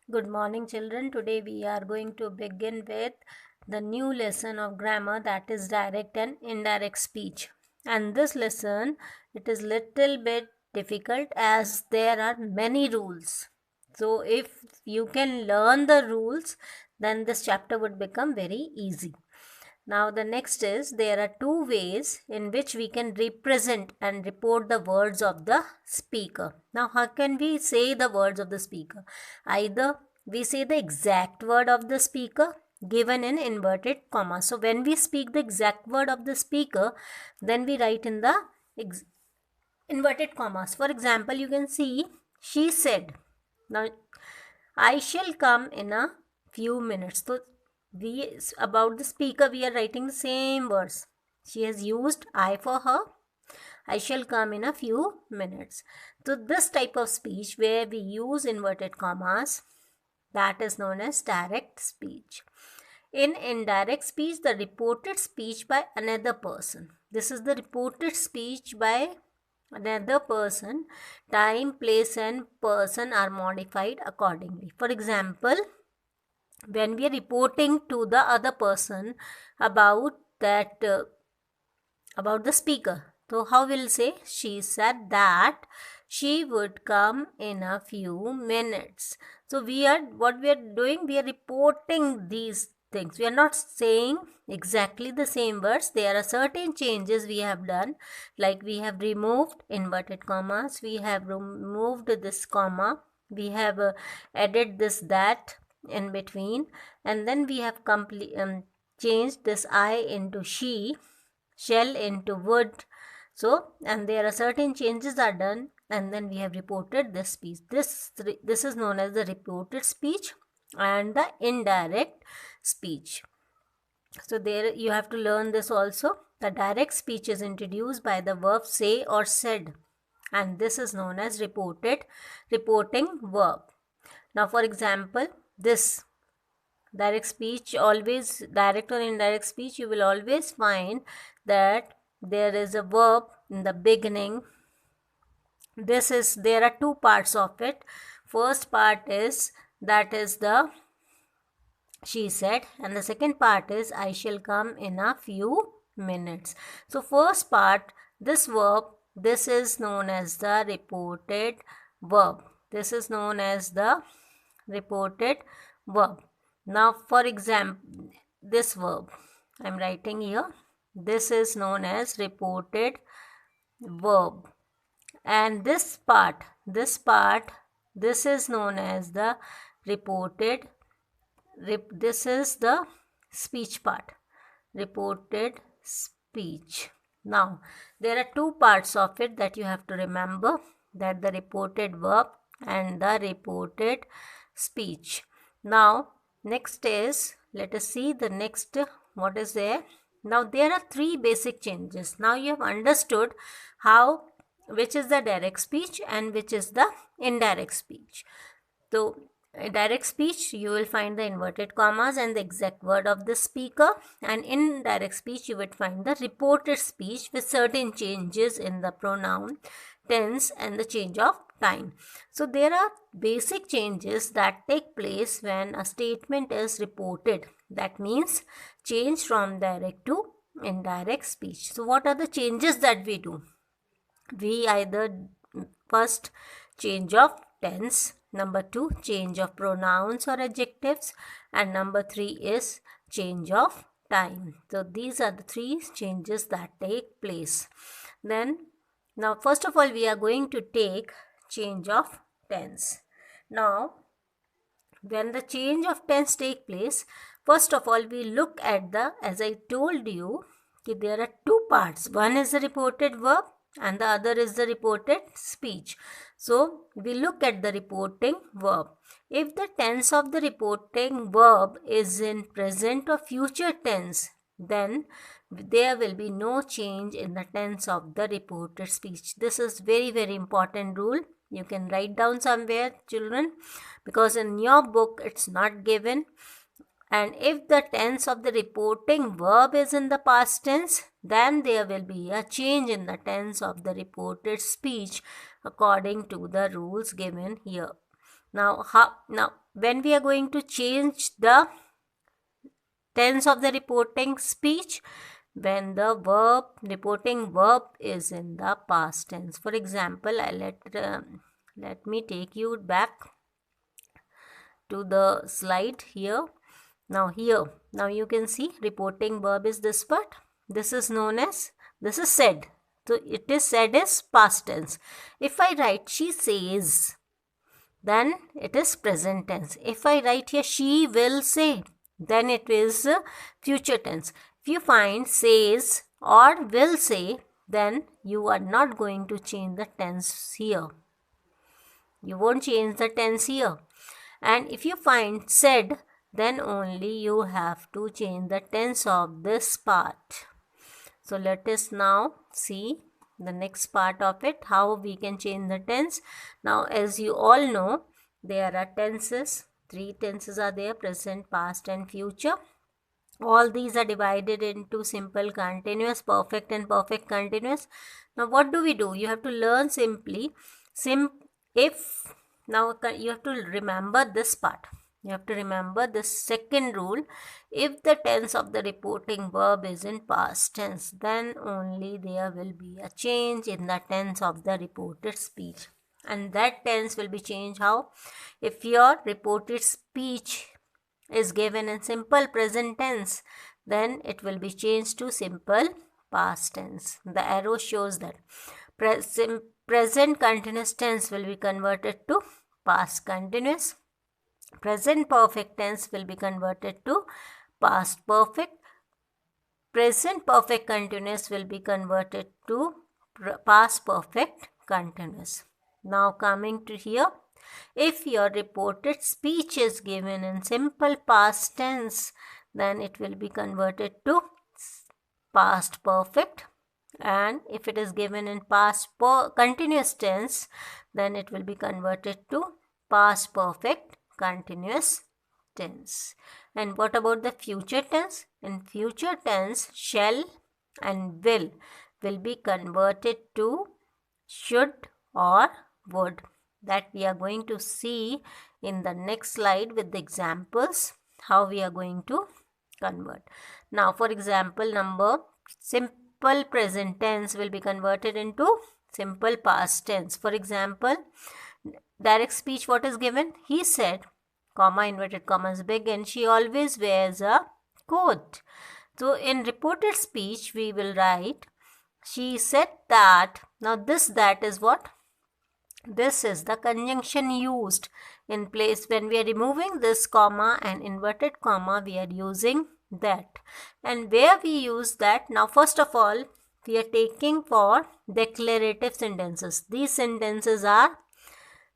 Good morning, children. Today we are going to begin with the new lesson of grammar, that is direct and indirect speech. And this lesson, it is little bit difficult as there are many rules. So if you can learn the rules, then this chapter would become very easy. Now the next is, there are two ways in which we can represent and report the words of the speaker. Now how can we say the words of the speaker? Either we say the exact word of the speaker given in inverted comma. So when we speak the exact word of the speaker, then we write in the inverted commas. For example, you can see, she said. Now I shall come in a few minutes. So we, about the speaker, we are writing the same words. She has used I for her. I shall come in a few minutes. So this type of speech where we use inverted commas, that is known as direct speech. In indirect speech, the reported speech by another person. This is the reported speech by another person. Time, place and person are modified accordingly. For example, when we are reporting to the other person about that about the speaker, so how we'll say, she said that she would come in a few minutes. So what we are doing, we are reporting these things. We are not saying exactly the same words. There are certain changes we have done, like we have removed inverted commas, we have removed this comma, we have added this that in between, and then we have changed this I into she, shell into wood. So, and there are certain changes are done, and then we have reported this speech. This is known as the reported speech and the indirect speech. So there you have to learn this also. The direct speech is introduced by the verb say or said, and this is known as reporting verb. Now for example, this direct speech, always direct or indirect speech, you will always find that there is a verb in the beginning. There are two parts of it. First part is, that is the she said, and the second part is I shall come in a few minutes. So first part, this verb, this is known as the reported verb. This is known as the reported verb. Now for example, this verb I am writing here, this is known as reported verb, and this part, this is known as the reported this is the speech part, reported speech. Now there are two parts of it that you have to remember, that the reported verb and the reported speech. Now next is, let us see the next, what is there. Now there are three basic changes. Now you have understood how, which is the direct speech and which is the indirect speech. So direct speech, you will find the inverted commas and the exact word of the speaker, and in direct speech you would find the reported speech with certain changes in the pronoun, tense and the change of time. So there are basic changes that take place when a statement is reported. That means change from direct to indirect speech. So what are the changes that we do? We either, first, change of tense, number 2, change of pronouns or adjectives, and number 3 is change of time. So these are the three changes that take place. Then now first of all we are going to take change of tense. Now when the change of tense take place, first of all we look at the, as I told you, there are two parts. One is the reported verb and the other is the reported speech. So we look at the reporting verb. If the tense of the reporting verb is in present or future tense, then there will be no change in the tense of the reported speech. This is very, very important rule. You can write down somewhere, children, because in your book it's not given. And if the tense of the reporting verb is in the past tense, then there will be a change in the tense of the reported speech according to the rules given here. Now when we are going to change the tense of the reporting speech, when the reporting verb is in the past tense. For example, let me take you back to the slide here. Now you can see reporting verb is this part. This is known as, this is said. So it is said is past tense. If I write she says, then it is present tense. If I write here she will say, then it is future tense. If you find says or will say, then you are not going to change the tense here. You won't change the tense here. And if you find said, then only you have to change the tense of this part. So let us now see the next part of it, how we can change the tense. Now, as you all know, there are tenses. 3 tenses are there: present, past and future. All these are divided into simple continuous, perfect and perfect continuous. Now what do? You have to learn simply now you have to remember this part. You have to remember this second rule. If the tense of the reporting verb is in past tense, then only there will be a change in the tense of the reported speech. And that tense will be changed how? If your reported speech is given in simple present tense, then it will be changed to simple past tense. The arrow shows that. Present continuous tense will be converted to past continuous. Present perfect tense will be converted to past perfect. Present perfect continuous will be converted to past perfect continuous. Now coming to here, if your reported speech is given in simple past tense, then it will be converted to past perfect. And if it is given in past continuous tense, then it will be converted to past perfect continuous tense. And what about the future tense? In future tense, shall and will be converted to should or would. That we are going to see in the next slide with the examples, how we are going to convert. Now for example number, simple present tense will be converted into simple past tense. For example, direct speech, what is given? He said, comma, inverted commas begin, she always wears a coat. So in reported speech we will write, she said that. Now this that is what? This is the conjunction used in place. When we are removing this comma and inverted comma, we are using that. And where we use that? Now first of all, we are taking for declarative sentences. These sentences are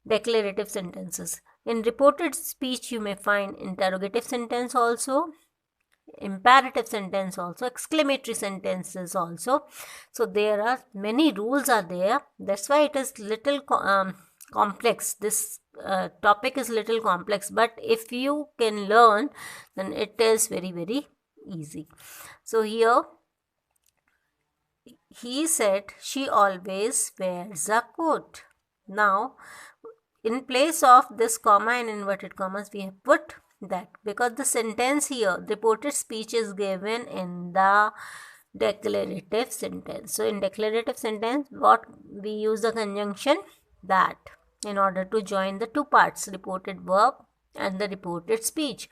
declarative sentences. In reported speech you may find interrogative sentence also, imperative sentence also, exclamatory sentences also. So there are many rules are there. That's why it is little complex. This topic is little complex, but if you can learn, then it is very, very easy. So here he said she always wears a coat. Now in place of this comma and inverted commas, we have put that, because the sentence here, reported speech, is given in the declarative sentence. So in declarative sentence, what we use the conjunction that in order to join the two parts, reported verb and the reported speech.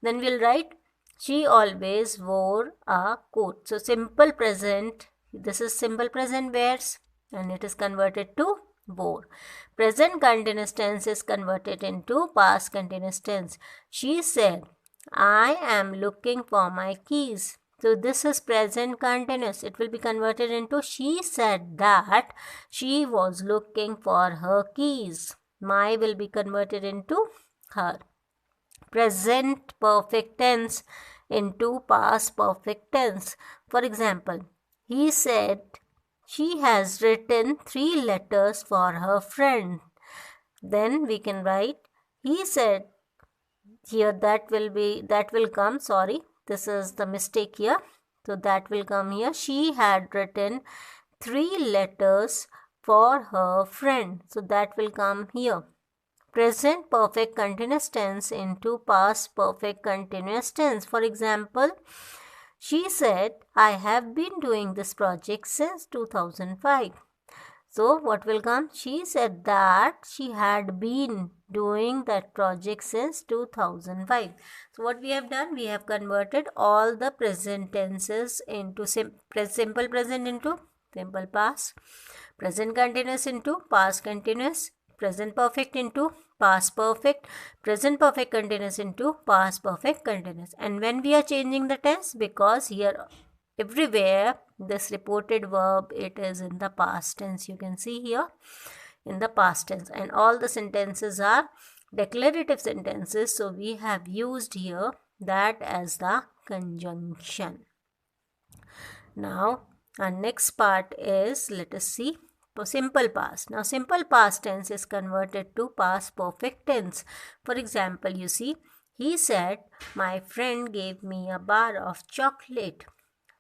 Then we'll write, she always wore a coat. So simple present, this is simple present wears, and it is converted to wore. Present continuous tense is converted into past continuous tense. She said, I am looking for my keys. So this is present continuous. It will be converted into she said that she was looking for her keys. My will be converted into her. Present perfect tense into past perfect tense. For example, he said, she has written 3 letters for her friend. Then we can write, he said, here that will come, sorry, this is the mistake here. So that will come here. She had written 3 letters for her friend. So that will come here. present perfect continuous tense into past perfect continuous tense. For example, she said, I have been doing this project since 2005. So what will come? She said that she had been doing that project since 2005. So what we have done? We have converted all the present tenses into simple present into simple past, present continuous into past continuous, present perfect into past perfect, present perfect continuous into past perfect continuous. And when we are changing the tense, because here everywhere this reported verb, it is in the past tense. You can see here in the past tense, and all the sentences are declarative sentences, so we have used here that as the conjunction. Now our next part is, let us see, simple past. Now simple past tense is converted to past perfect tense. For example, you see, he said, my friend gave me a bar of chocolate.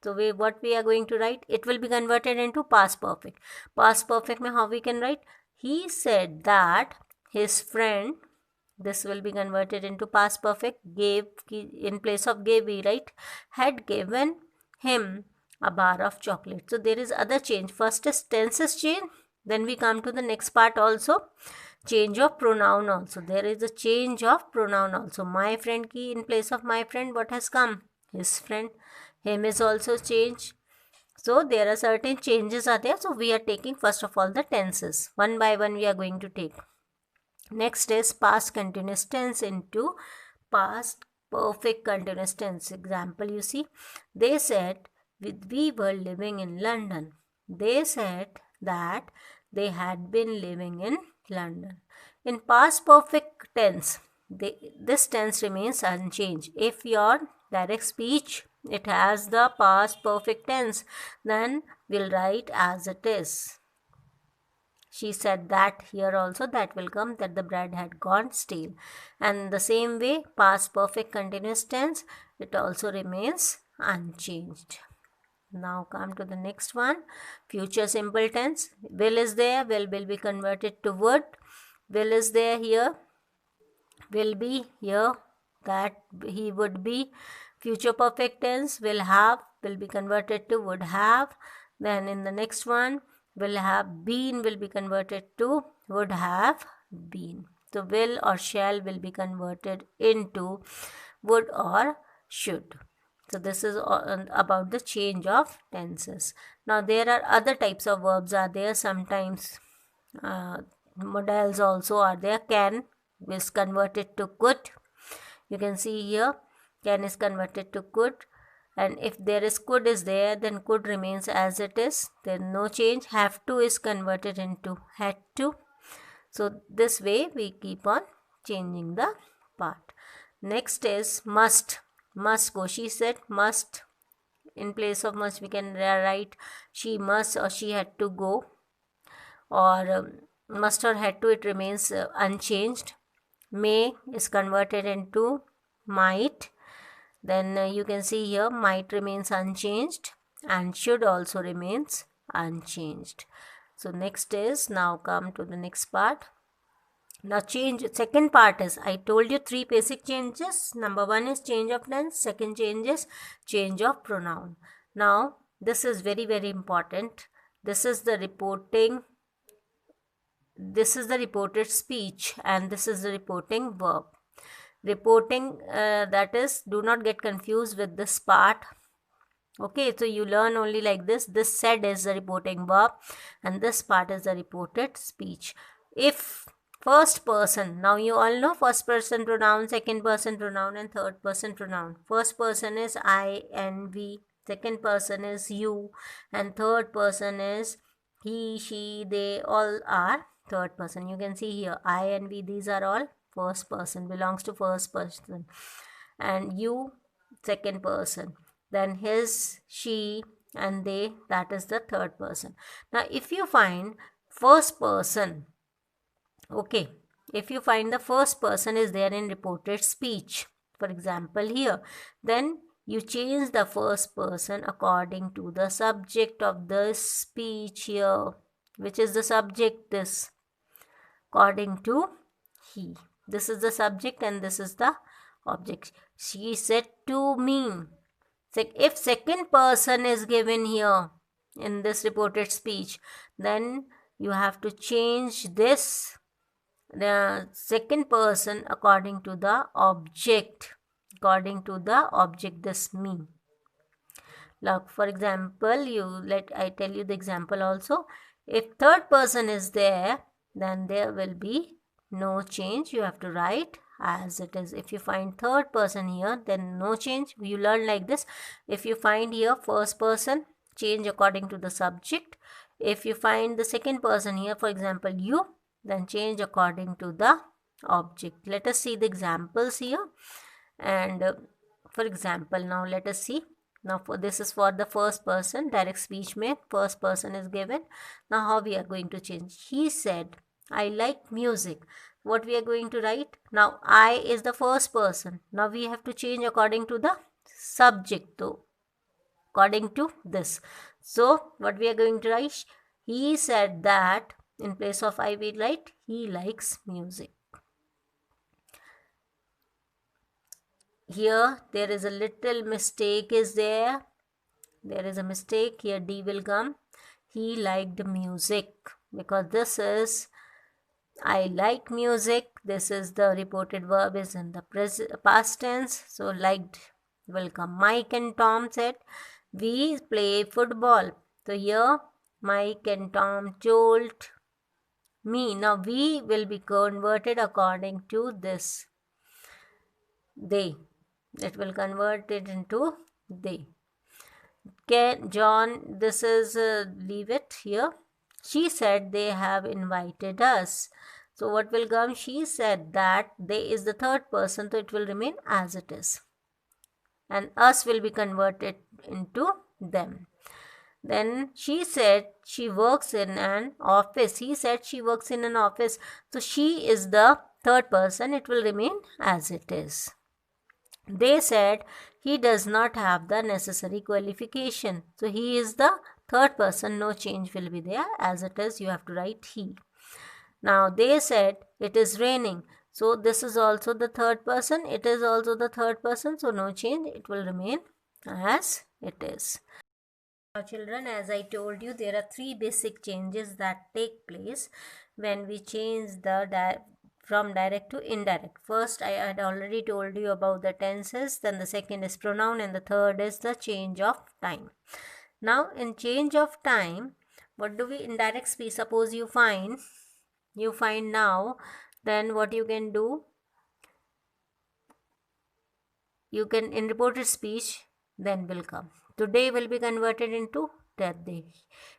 So what we are going to write, it will be converted into past perfect. Past perfect mein how we can write? He said that his friend, this will be converted into past perfect. Gave, in place of gave we write had given him a bar of chocolate. So there is other change. First is tenses change, then we come to the next part also. Change of pronoun also. There is a change of pronoun also. My friend ki, in place of my friend, what has come? His friend. Him is also changed. So there are certain changes are there. So we are taking first of all the tenses. One by one we are going to take. Next is past continuous tense into past perfect continuous tense. Example, you see, they said we were living in London. They said that they had been living in London. In past perfect tense, this tense remains unchanged. If your direct speech, it has the past perfect tense, then we'll write as it is. She said that, here also that will come, that the bread had gone stale. And the same way, past perfect continuous tense, it also remains unchanged. Now come to the next one, future simple tense. Will is there, will be converted to would. Will is there here, will be here, that he would be. Future perfect tense, will have, will be converted to would have. Then in the next one, will have been will be converted to would have been. So will or shall will be converted into would or should. So this is about the change of tenses. Now there are other types of verbs are there. Sometimes modals also are there. Can is converted to could. You can see here, can is converted to could. And if there is could is there, then could remains as it is. There is no change. Have to is converted into had to. So this way we keep on changing the part. Next is must. Must go. She said must. In place of must we can write she must or she had to go. Or must or had to, it remains unchanged. May is converted into might. Then you can see here might remains unchanged and should also remains unchanged. So next is, now come to the next part. Now change, second part is, I told you three basic changes. Number one is change of tense. Second change is change of pronoun. Now this is very important. This is the reporting. This is the reported speech and this is the reporting verb. Reporting, that is, do not get confused with this part. Okay, so you learn only like this. This said is the reporting verb and this part is the reported speech. If first person, now you all know first person pronoun, second person pronoun and third person pronoun. First person is I and we, second person is you, and third person is he, she, they, all are third person. You can see here I and we, these are all first person, belongs to first person, and you second person, then his, she and they, that is the third person. Now if you find first person, okay, if you find the first person is there in reported speech, for example here, then you change the first person according to the subject of the speech here. Which is the subject? This. According to he. This is the subject and this is the object. She said to me. If second person is given here in this reported speech, then you have to change this, the second person, according to the object. According to the object, this me. Like for example, I tell you the example also. If third person is there, then there will be no change. You have to write as it is. If you find third person here, then no change. You learn like this. If you find here first person, change according to the subject. If you find the second person here, for example you, then change according to the object. Let us see the examples here. And for example, now let us see. Now this is for the first person, direct speech mein first person is given. Now how we are going to change? He said, I like music. What we are going to write? Now I is the first person. Now we have to change according to the subject though. According to this. So what we are going to write? He said that, in place of I we write he likes music. Here there is a little mistake is there. There is a mistake here. D will come. He liked music, because this is I like music. This is the reported verb is in the past tense. So liked will come. Mike and Tom said, we play football. So here Mike and Tom told me. Now we will be converted according to this. They. It will convert it into they. John, this is leave it here. She said they have invited us. So what will come? She said that they is the third person, so it will remain as it is. And us will be converted into them. Then she said she works in an office. He said she works in an office. So she is the third person. It will remain as it is. They said he does not have the necessary qualification. So he is the third person. No change will be there. As it is, you have to write he. Now they said it is raining. So this is also the third person. It is also the third person. So no change. It will remain as it is. Now children, as I told you, there are three basic changes that take place when we change the from direct to indirect. First, I had already told you about the tenses. Then the second is pronoun, and the third is the change of time. Now in change of time, what do we indirect speech? Suppose you find now, then what you can do? You can, in reported speech, then will come. Today will be converted into that day.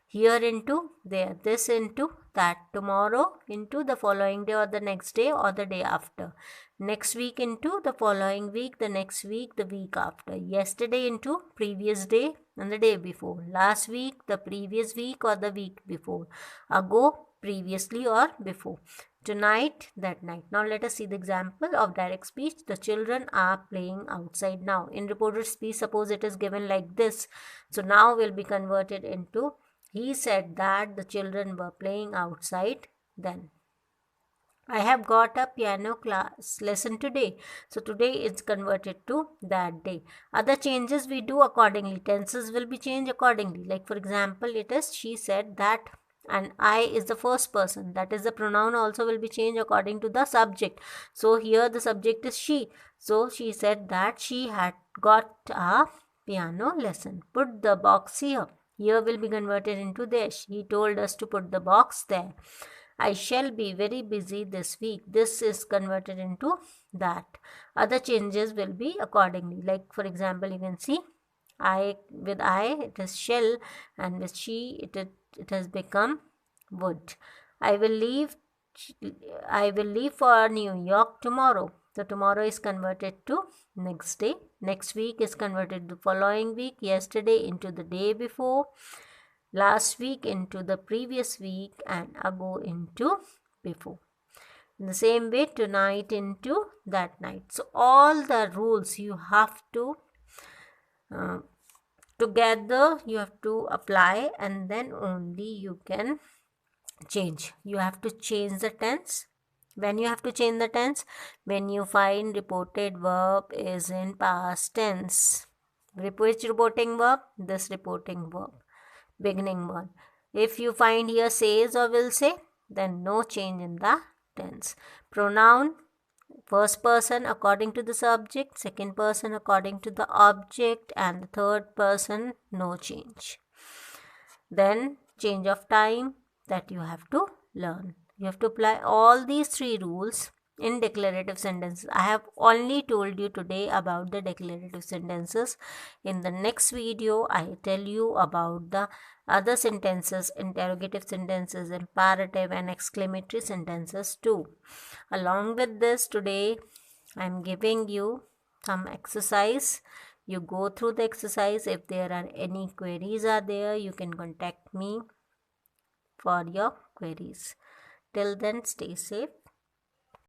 Here into there. This into that. Tomorrow into the following day or the next day or the day after. Next week into the following week, the next week, the week after. Yesterday into previous day and the day before. Last week, the previous week or the week before. Ago, previously or before. Tonight, that night. Now let us see the example of direct speech. The children are playing outside now. In reported speech, suppose it is given like this. So now will be converted into he said that the children were playing outside then. I have got a piano class lesson today. So today is converted to that day. Other changes we do accordingly. Tenses will be changed accordingly. Like for example, it is she said that, and I is the first person. That is the pronoun also will be changed according to the subject. So here the subject is she. So she said that she had got a piano lesson. Put the box here. Here will be converted into there. He told us to put the box there. I shall be very busy this week. This is converted into that. Other changes will be accordingly. Like for example, you can see I with I it is shall, and with she it has become would. I will leave for New York tomorrow. So tomorrow is converted to next day. Next week is converted to following week. Yesterday into the day before. Last week into the previous week, and ago into before. In the same way, tonight into that night. So all the rules you have to together you have to apply, and then only you can change. You have to change the tense, When you have to change the tense? When you find reported verb is in past tense. Which reporting verb? This reporting verb, beginning one. If you find here says or will say, then no change in the tense. Pronoun, first person according to the subject, second person according to the object, and the third person, no change. Then change of time, that you have to learn. You have to apply all these three rules in declarative sentences. I have only told you today about the declarative sentences. In the next video, I tell you about the other sentences, interrogative sentences, imperative and exclamatory sentences too. Along with this, today I am giving you some exercise. You go through the exercise. If there are any queries are there, you can contact me for your queries. Till then, stay safe.